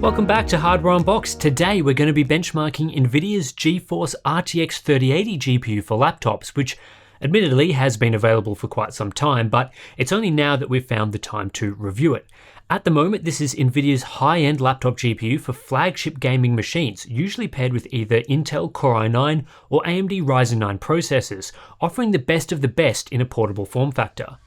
Welcome back to Hardware Unboxed. Today we're going to be benchmarking Nvidia's GeForce RTX 3080 GPU for laptops, which admittedly has been available for quite some time, but it's only now that we've found the time to review it. At the moment, this is Nvidia's high-end laptop GPU for flagship gaming machines, usually paired with either Intel Core i9 or AMD Ryzen 9 processors, offering the best of the best in a portable form factor.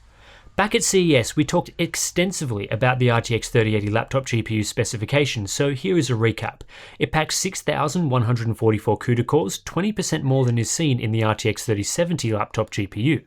Back at CES, we talked extensively about the RTX 3080 laptop GPU specifications, so here is a recap. It packs 6,144 CUDA cores, 20% more than is seen in the RTX 3070 laptop GPU.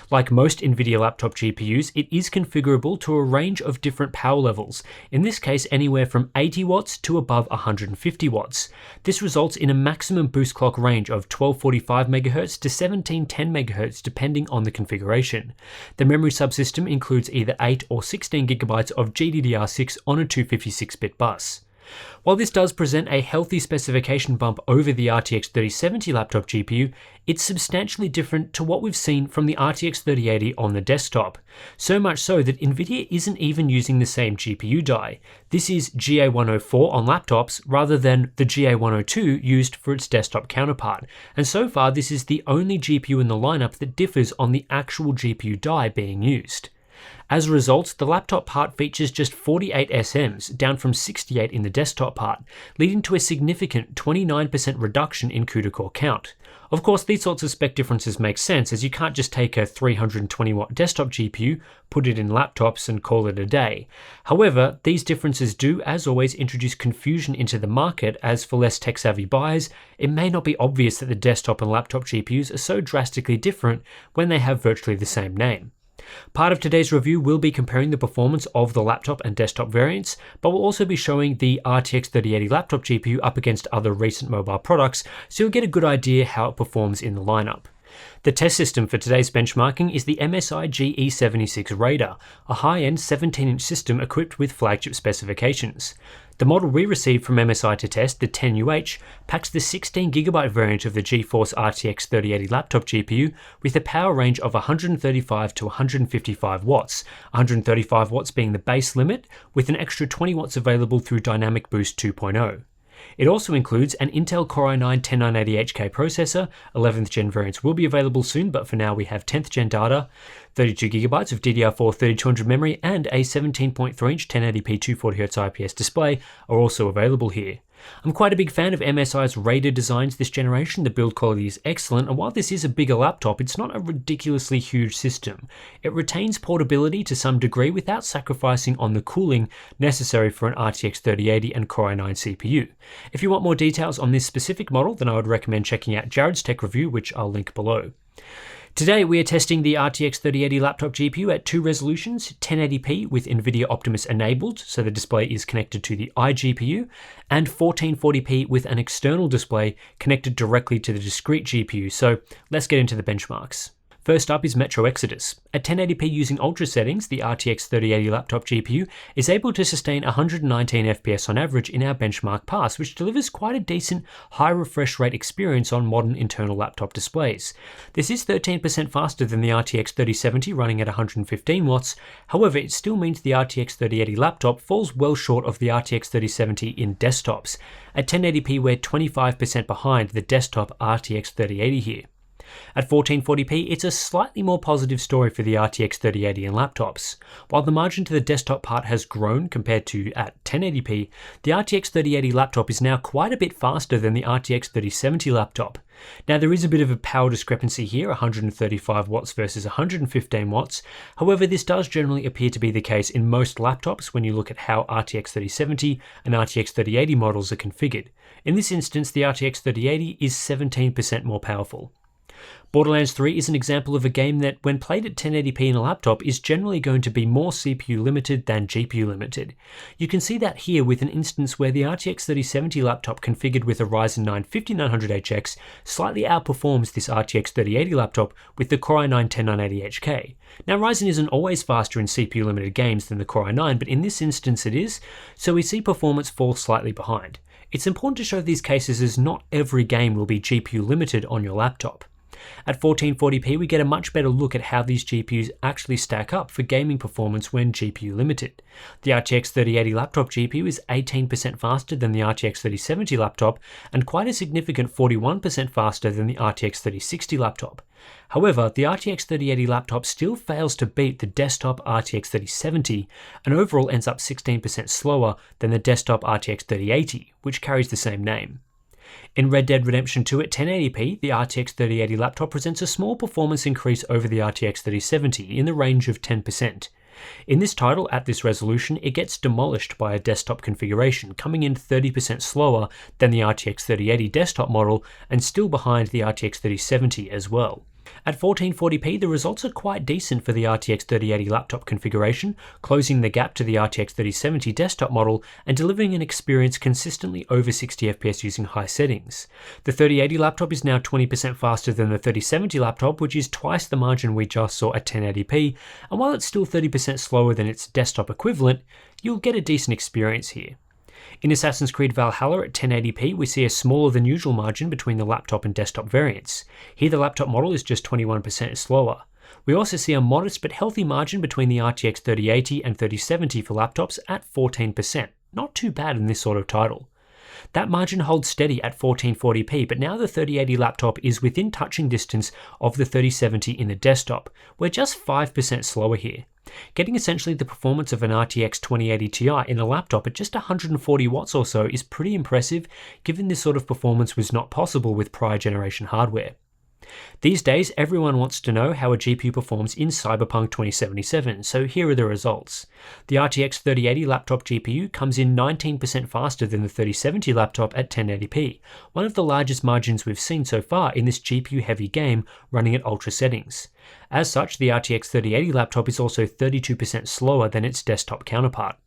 Like most Nvidia laptop GPUs, it is configurable to a range of different power levels, in this case anywhere from 80 watts to above 150 watts. This results in a maximum boost clock range of 1245 MHz to 1710 MHz depending on the configuration. The memory subsystem includes either 8 or 16 GB of GDDR6 on a 256-bit bus. While this does present a healthy specification bump over the RTX 3070 laptop GPU, it's substantially different to what we've seen from the RTX 3080 on the desktop. So much so that Nvidia isn't even using the same GPU die. This is GA104 on laptops rather than the GA102 used for its desktop counterpart, and so far this is the only GPU in the lineup that differs on the actual GPU die being used. As a result, the laptop part features just 48 SMs, down from 68 in the desktop part, leading to a significant 29% reduction in CUDA core count. Of course, these sorts of spec differences make sense, as you can't just take a 320 watt desktop GPU, put it in laptops and call it a day. However, these differences do, as always, introduce confusion into the market, as for less tech-savvy buyers, it may not be obvious that the desktop and laptop GPUs are so drastically different when they have virtually the same name. Part of today's review will be comparing the performance of the laptop and desktop variants, but we'll also be showing the RTX 3080 laptop GPU up against other recent mobile products, so you'll get a good idea how it performs in the lineup. The test system for today's benchmarking is the MSI GE66 Raider, a high-end 17-inch system equipped with flagship specifications. The model we received from MSI to test, the 10UH, packs the 16GB variant of the GeForce RTX 3080 laptop GPU with a power range of 135 to 155 watts, 135 watts being the base limit, with an extra 20 watts available through Dynamic Boost 2.0. It also includes an Intel Core i9 10980HK processor. 11th gen variants will be available soon, but for now we have 10th gen data, 32GB of DDR4 3200 memory, and a 17.3-inch 1080p 240Hz IPS display are also available here. I'm quite a big fan of MSI's Raider designs this generation. The build quality is excellent, and while this is a bigger laptop, it's not a ridiculously huge system. It retains portability to some degree without sacrificing on the cooling necessary for an RTX 3080 and Core i9 CPU. If you want more details on this specific model, then I would recommend checking out Jared's tech review, which I'll link below. Today we are testing the RTX 3080 laptop GPU at two resolutions, 1080p with Nvidia Optimus enabled, so the display is connected to the iGPU, and 1440p with an external display connected directly to the discrete GPU, so let's get into the benchmarks. First up is Metro Exodus. At 1080p using ultra settings, the RTX 3080 laptop GPU is able to sustain 119 FPS on average in our benchmark pass, which delivers quite a decent high refresh rate experience on modern internal laptop displays. This is 13% faster than the RTX 3070 running at 115 watts, however it still means the RTX 3080 laptop falls well short of the RTX 3070 in desktops. At 1080p we're 25% behind the desktop RTX 3080 here. At 1440p, it's a slightly more positive story for the RTX 3080 in laptops. While the margin to the desktop part has grown compared to at 1080p, the RTX 3080 laptop is now quite a bit faster than the RTX 3070 laptop. Now there is a bit of a power discrepancy here, 135 watts versus 115 watts. However, this does generally appear to be the case in most laptops when you look at how RTX 3070 and RTX 3080 models are configured. In this instance, the RTX 3080 is 17% more powerful. Borderlands 3 is an example of a game that, when played at 1080p in a laptop, is generally going to be more CPU limited than GPU limited. You can see that here with an instance where the RTX 3070 laptop configured with a Ryzen 9 5900HX slightly outperforms this RTX 3080 laptop with the Core i9 10980HK. Now Ryzen isn't always faster in CPU limited games than the Core i9, but in this instance it is, so we see performance fall slightly behind. It's important to show these cases as not every game will be GPU limited on your laptop. At 1440p, we get a much better look at how these GPUs actually stack up for gaming performance when GPU limited. The RTX 3080 laptop GPU is 18% faster than the RTX 3070 laptop, and quite a significant 41% faster than the RTX 3060 laptop. However, the RTX 3080 laptop still fails to beat the desktop RTX 3070, and overall ends up 16% slower than the desktop RTX 3080, which carries the same name. In Red Dead Redemption 2 at 1080p, the RTX 3080 laptop presents a small performance increase over the RTX 3070 in the range of 10%. In this title, at this resolution, it gets demolished by a desktop configuration, coming in 30% slower than the RTX 3080 desktop model and still behind the RTX 3070 as well. At 1440p, the results are quite decent for the RTX 3080 laptop configuration, closing the gap to the RTX 3070 desktop model and delivering an experience consistently over 60 FPS using high settings. The 3080 laptop is now 20% faster than the 3070 laptop, which is twice the margin we just saw at 1080p, and while it's still 30% slower than its desktop equivalent, you'll get a decent experience here. In Assassin's Creed Valhalla at 1080p, we see a smaller than usual margin between the laptop and desktop variants. Here the laptop model is just 21% slower. We also see a modest but healthy margin between the RTX 3080 and 3070 for laptops at 14%. Not too bad in this sort of title. That margin holds steady at 1440p, but now the 3080 laptop is within touching distance of the 3070 in the desktop. We're just 5% slower here. Getting essentially the performance of an RTX 2080 Ti in a laptop at just 140 watts or so is pretty impressive, given this sort of performance was not possible with prior generation hardware. These days, everyone wants to know how a GPU performs in Cyberpunk 2077, so here are the results. The RTX 3080 laptop GPU comes in 19% faster than the 3070 laptop at 1080p, one of the largest margins we've seen so far in this GPU-heavy game running at ultra settings. As such, the RTX 3080 laptop is also 32% slower than its desktop counterpart.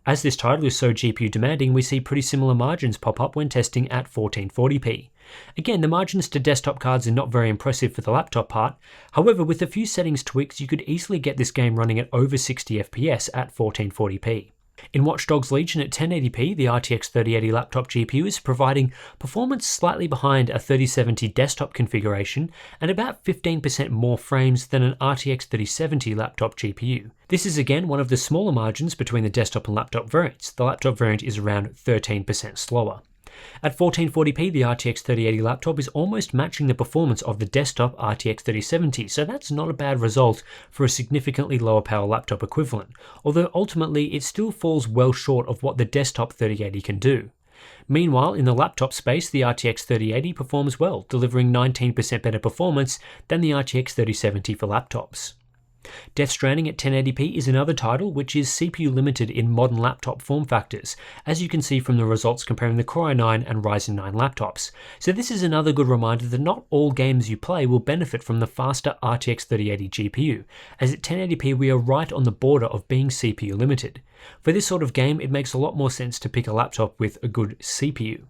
As this title is so GPU demanding, we see pretty similar margins pop up when testing at 1440p. Again, the margins to desktop cards are not very impressive for the laptop part. However, with a few settings tweaks, you could easily get this game running at over 60 FPS at 1440p. In Watch Dogs Legion at 1080p, the RTX 3080 laptop GPU is providing performance slightly behind a 3070 desktop configuration and about 15% more frames than an RTX 3070 laptop GPU. This is again one of the smaller margins between the desktop and laptop variants. The laptop variant is around 13% slower. At 1440p, the RTX 3080 laptop is almost matching the performance of the desktop RTX 3070, so that's not a bad result for a significantly lower power laptop equivalent, although ultimately it still falls well short of what the desktop 3080 can do. Meanwhile, in the laptop space, the RTX 3080 performs well, delivering 19% better performance than the RTX 3070 for laptops. Death Stranding at 1080p is another title which is CPU limited in modern laptop form factors, as you can see from the results comparing the Core i9 and Ryzen 9 laptops. So this is another good reminder that not all games you play will benefit from the faster RTX 3080 GPU, as at 1080p we are right on the border of being CPU limited. For this sort of game, it makes a lot more sense to pick a laptop with a good CPU.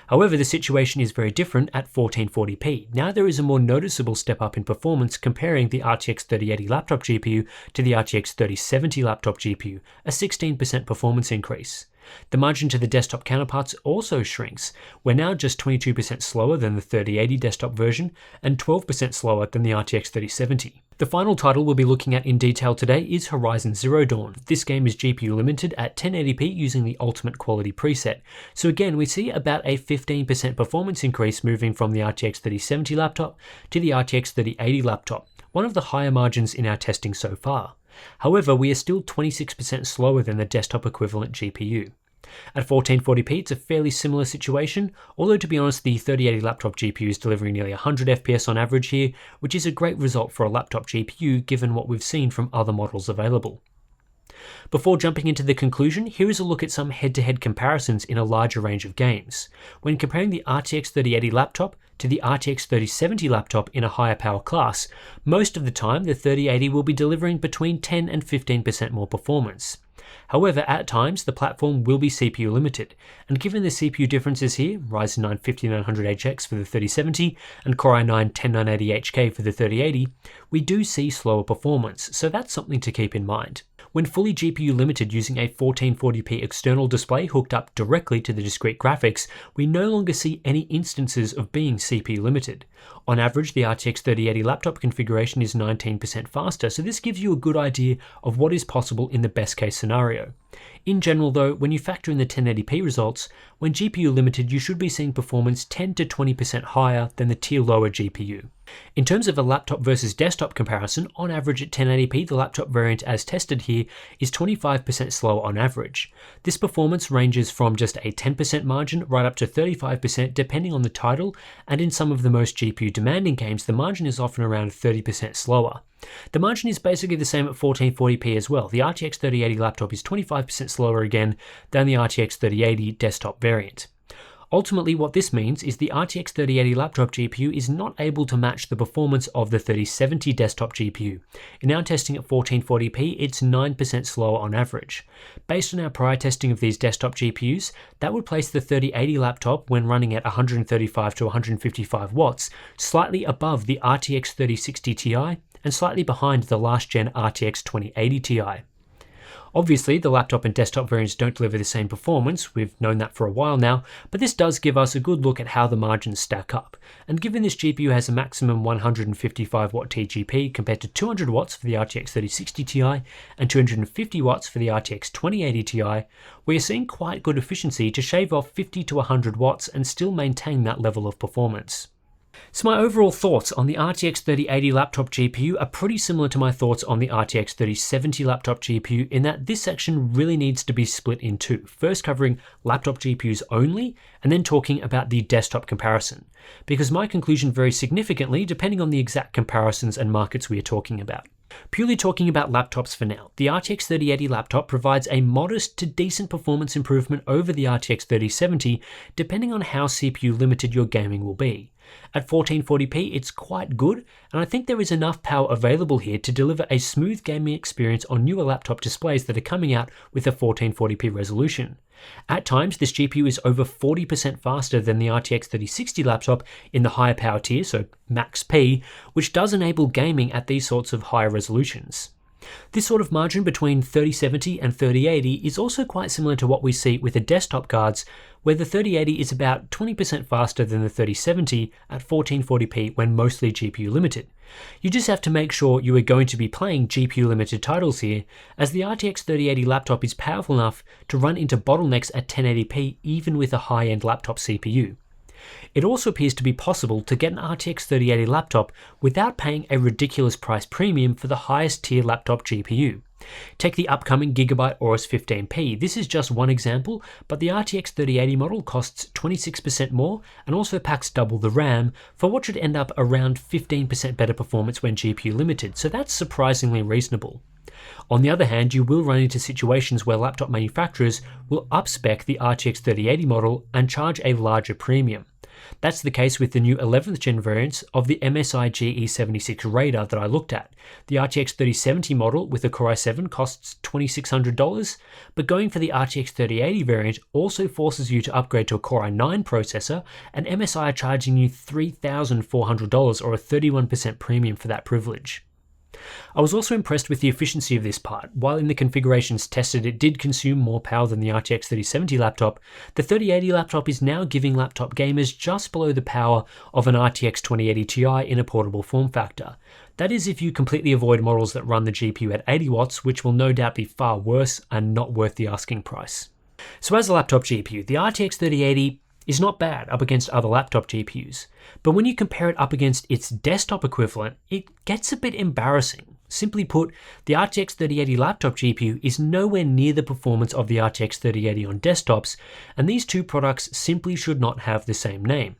However, the situation is very different at 1440p. Now there is a more noticeable step up in performance comparing the RTX 3080 laptop GPU to the RTX 3070 laptop GPU, a 16% performance increase. The margin to the desktop counterparts also shrinks. We're now just 22% slower than the 3080 desktop version and 12% slower than the RTX 3070. The final title we'll be looking at in detail today is Horizon Zero Dawn. This game is GPU limited at 1080p using the Ultimate Quality preset. So again, we see about a 15% performance increase moving from the RTX 3070 laptop to the RTX 3080 laptop, one of the higher margins in our testing so far. However, we are still 26% slower than the desktop equivalent GPU. At 1440p, it's a fairly similar situation, although to be honest, the 3080 laptop GPU is delivering nearly 100 FPS on average here, which is a great result for a laptop GPU given what we've seen from other models available. Before jumping into the conclusion, here is a look at some head-to-head comparisons in a larger range of games. When comparing the RTX 3080 laptop to the RTX 3070 laptop in a higher power class, most of the time the 3080 will be delivering between 10 and 15% more performance. However, at times, the platform will be CPU limited, and given the CPU differences here, Ryzen 9 5900HX for the 3070 and Core i9 10980HK for the 3080, we do see slower performance, so that's something to keep in mind. When fully GPU limited using a 1440p external display hooked up directly to the discrete graphics, we no longer see any instances of being CPU limited. On average, the RTX 3080 laptop configuration is 19% faster, so this gives you a good idea of what is possible in the best case scenario. In general though, when you factor in the 1080p results, when GPU limited you should be seeing performance 10 to 20% higher than the tier lower GPU. In terms of a laptop versus desktop comparison, on average at 1080p the laptop variant as tested here is 25% slower on average. This performance ranges from just a 10% margin right up to 35% depending on the title, and in some of the most GPU demanding games the margin is often around 30% slower. The margin is basically the same at 1440p as well. The RTX 3080 laptop is 25% slower again than the RTX 3080 desktop variant. Ultimately, what this means is the RTX 3080 laptop GPU is not able to match the performance of the 3070 desktop GPU. In our testing at 1440p, it's 9% slower on average. Based on our prior testing of these desktop GPUs, that would place the 3080 laptop, when running at 135 to 155 watts, slightly above the RTX 3060 Ti and slightly behind the last gen RTX 2080 Ti. Obviously, the laptop and desktop variants don't deliver the same performance, we've known that for a while now, but this does give us a good look at how the margins stack up. And given this GPU has a maximum 155 watt TGP compared to 200 watts for the RTX 3060 Ti and 250 watts for the RTX 2080 Ti, we are seeing quite good efficiency to shave off 50 to 100 watts and still maintain that level of performance. So my overall thoughts on the RTX 3080 laptop GPU are pretty similar to my thoughts on the RTX 3070 laptop GPU in that this section really needs to be split in two, first covering laptop GPUs only and then talking about the desktop comparison, because my conclusion varies significantly depending on the exact comparisons and markets we are talking about. Purely talking about laptops for now, the RTX 3080 laptop provides a modest to decent performance improvement over the RTX 3070 depending on how CPU limited your gaming will be. At 1440p it's quite good, and I think there is enough power available here to deliver a smooth gaming experience on newer laptop displays that are coming out with a 1440p resolution. At times this GPU is over 40% faster than the RTX 3060 laptop in the higher power tier, so Max P, which does enable gaming at these sorts of higher resolutions. This sort of margin between 3070 and 3080 is also quite similar to what we see with the desktop cards, where the 3080 is about 20% faster than the 3070 at 1440p when mostly GPU limited. You just have to make sure you are going to be playing GPU limited titles here, as the RTX 3080 laptop is powerful enough to run into bottlenecks at 1080p even with a high-end laptop CPU. It also appears to be possible to get an RTX 3080 laptop without paying a ridiculous price premium for the highest tier laptop GPU. Take the upcoming Gigabyte Aorus 15P. This is just one example, but the RTX 3080 model costs 26% more and also packs double the RAM for what should end up around 15% better performance when GPU limited, so that's surprisingly reasonable. On the other hand, you will run into situations where laptop manufacturers will upspec the RTX 3080 model and charge a larger premium. That's the case with the new 11th gen variants of the MSI GE66 Raider that I looked at. The RTX 3070 model with the Core i7 costs $2,600, but going for the RTX 3080 variant also forces you to upgrade to a Core i9 processor, and MSI are charging you $3,400 or a 31% premium for that privilege. I was also impressed with the efficiency of this part. While in the configurations tested it did consume more power than the RTX 3070 laptop, the 3080 laptop is now giving laptop gamers just below the power of an RTX 2080 Ti in a portable form factor. That is if you completely avoid models that run the GPU at 80 watts, which will no doubt be far worse and not worth the asking price. So as a laptop GPU, the RTX 3080 is not bad up against other laptop GPUs, but when you compare it up against its desktop equivalent, it gets a bit embarrassing. Simply put, the RTX 3080 laptop GPU is nowhere near the performance of the RTX 3080 on desktops, and these two products simply should not have the same name.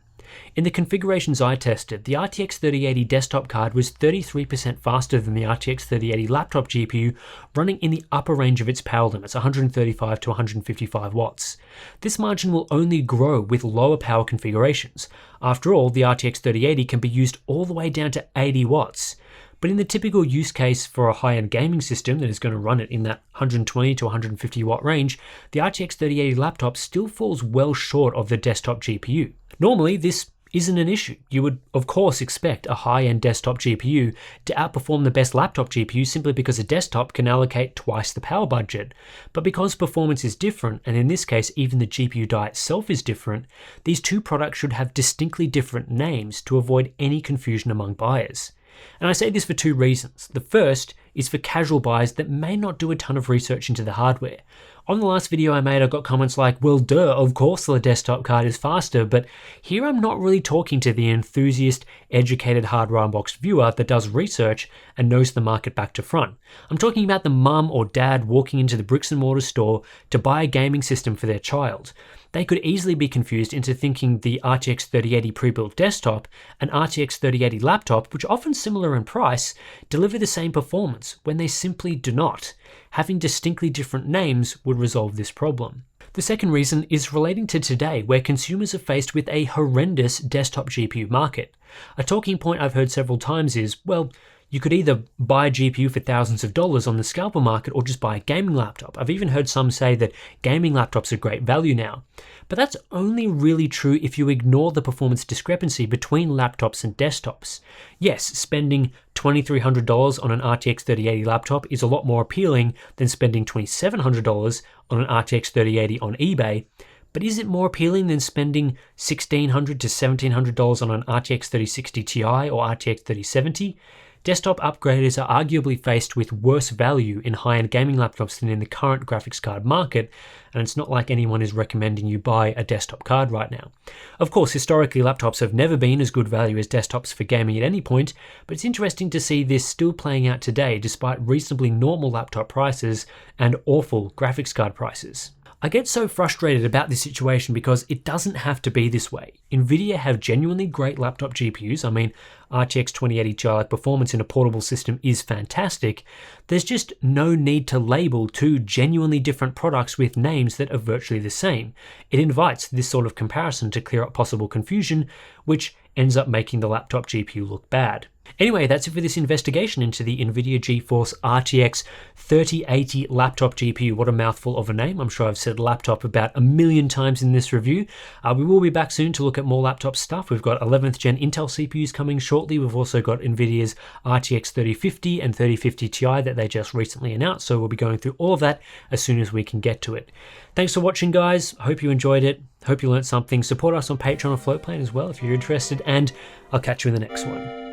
In the configurations I tested, the RTX 3080 desktop card was 33% faster than the RTX 3080 laptop GPU, running in the upper range of its power limits, 135 to 155 watts. This margin will only grow with lower power configurations. After all, the RTX 3080 can be used all the way down to 80 watts. But in the typical use case for a high-end gaming system that is going to run it in that 120 to 150 watt range, the RTX 3080 laptop still falls well short of the desktop GPU. Normally, this isn't an issue. You would, of course, expect a high-end desktop GPU to outperform the best laptop GPU simply because a desktop can allocate twice the power budget. But because performance is different, and in this case even the GPU die itself is different, these two products should have distinctly different names to avoid any confusion among buyers. And I say this for two reasons. The first is for casual buyers that may not do a ton of research into the hardware. On the last video I made, I got comments like, well, duh, of course the desktop card is faster, but here I'm not really talking to the enthusiast, educated hardware unboxed viewer that does research and knows the market back to front. I'm talking about the mum or dad walking into the bricks and mortar store to buy a gaming system for their child. They could easily be confused into thinking the RTX 3080 pre-built desktop and RTX 3080 laptop, which are often similar in price, deliver the same performance when they simply do not. Having distinctly different names would resolve this problem. The second reason is relating to today, where consumers are faced with a horrendous desktop GPU market. A talking point I've heard several times is, well, you could either buy a GPU for thousands of dollars on the scalper market or just buy a gaming laptop. I've even heard some say that gaming laptops are great value now. But that's only really true if you ignore the performance discrepancy between laptops and desktops. Yes, spending $2,300 on an RTX 3080 laptop is a lot more appealing than spending $2,700 on an RTX 3080 on eBay. But is it more appealing than spending $1,600 to $1,700 on an RTX 3060 Ti or RTX 3070? Desktop upgraders are arguably faced with worse value in high-end gaming laptops than in the current graphics card market, and it's not like anyone is recommending you buy a desktop card right now. Of course, historically laptops have never been as good value as desktops for gaming at any point, but it's interesting to see this still playing out today despite reasonably normal laptop prices and awful graphics card prices. I get so frustrated about this situation because it doesn't have to be this way. Nvidia have genuinely great laptop GPUs. I mean, RTX 2080 Ti performance in a portable system is fantastic. There's just no need to label two genuinely different products with names that are virtually the same. It invites this sort of comparison to clear up possible confusion, which ends up making the laptop GPU look bad. Anyway, that's it for this investigation into the Nvidia GeForce RTX 3080 laptop GPU. What a mouthful of a name. I'm sure I've said laptop about 1,000,000 times in this review. We will be back soon to look at more laptop stuff. We've got 11th gen Intel CPUs coming shortly. We've also got Nvidia's RTX 3050 and 3050 Ti that they just recently announced. So we'll be going through all of that as soon as we can get to it. Thanks for watching, guys. Hope you enjoyed it. Hope you learned something. Support us on Patreon or Floatplane as well if you're interested. And I'll catch you in the next one.